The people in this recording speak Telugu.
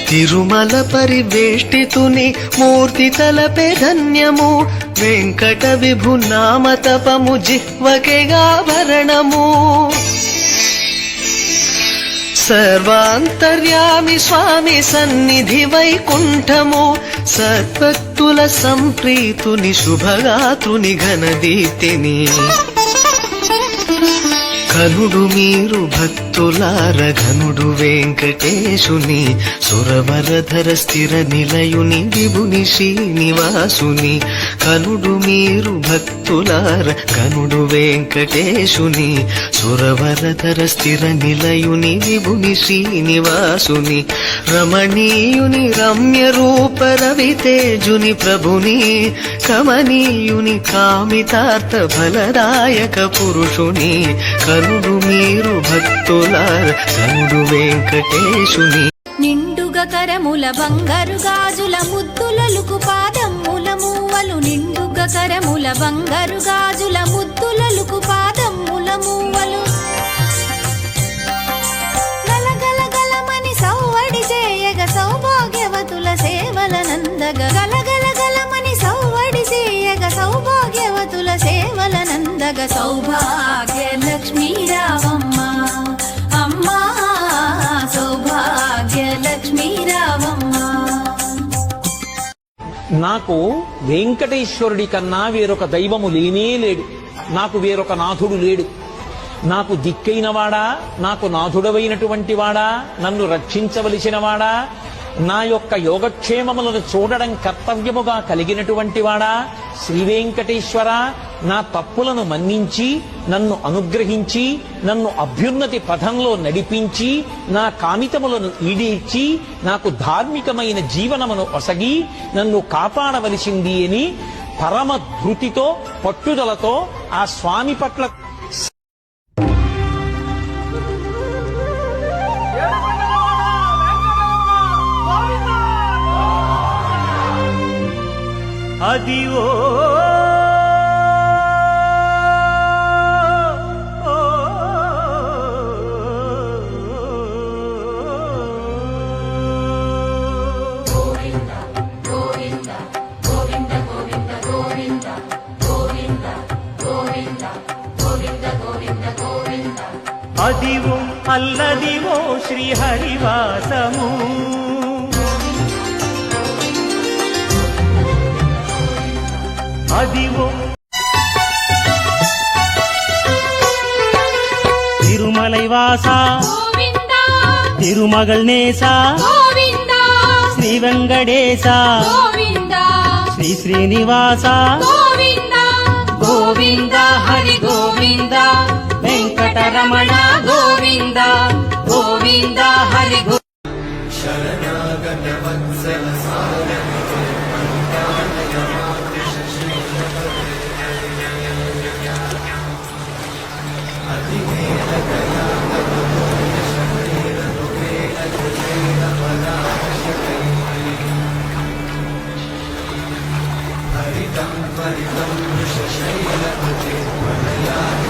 తిరుమల పరివేష్టితుని మూర్తి తలపే ధన్యము, వెంకట విభు నామ తపము జిహ్వకెగాభరణము. సర్వాంతర్యామి స్వామి సన్నిధి వైకుంఠము, సద్భక్తుల సంప్రీతుని శుభగాత్రుని ఘనదీప్తిని. కనుడు మీరు భక్తులార ఘనుడు వెంకటేశుని, సురవరధర స్థిర నిలయుని విభుని శ్రీనివాసుని. కనుడు మీరు భక్తులార ఘనుడు వెంకటేశుని, సురవరధర స్థిర నిలయుని విభుని శ్రీనివాసుని. రమణీయుని రమ్య రూప రవితేజుని ప్రభుని, కమనీయుని కామితార్థ ఫలదాయక పురుషుని. కనుడు మీరు భక్తులార కనుడు వెంకటేశుని. నిండుగ కరముల బంగారు గాజుల ముద్దులలుకు పాదమ్ముల మూవలు, నిండుగ కరముల బంగారు గాజుల ముద్దులలుకు పాదమ్ముల మూవలు. గలగలగలమని సౌవడి చేయగ సౌభాగ్యవతుల సేవల నందగ, గలగలగలమని సౌవడి చేయగ సౌభాగ్యవతుల సేవల నందగ. సౌభాగ్య లక్ష్మీ రావమ్మ అమ్మా, సౌభాగ్య లక్ష్మీ రావమ్మ. నాకు వెంకటేశ్వరుడి కన్నా వేరొక దైవము లేనే లేడు, నాకు వేరొక నాథుడు లేడు. నాకు దిక్కైన వాడా, నాకు నాథుడవైనటువంటి వాడా, నన్ను రక్షించవలసిన వాడా, నా యొక్క యోగక్షేమములను చూడడం కర్తవ్యముగా కలిగినటువంటి వాడా, శ్రీ వెంకటేశ్వర నా తప్పులను మన్నించి నన్ను అనుగ్రహించి నన్ను అభ్యున్నతి పథంలో నడిపించి నా కామితములను ఈడేర్చి నాకు ధార్మికమైన జీవనమును ఒసగి నన్ను కాపాడవలసింది అని పరమ ధృతితో పట్టుదలతో ఆ స్వామి పట్ల అదివో అదివో అల్లదివో శ్రీహరివాసము, అదివో తిరుమలై వాస తిరుమగల్ నేస శ్రీ వెంకటేశ శ్రీ శ్రీనివాస గోవింద హరి గోవింద వెంకటరమణ గోవింద గోవింద హరి గోవింద. శరణాగత వత్సల హరితం హరితం వృషశైలపతే వనయాయ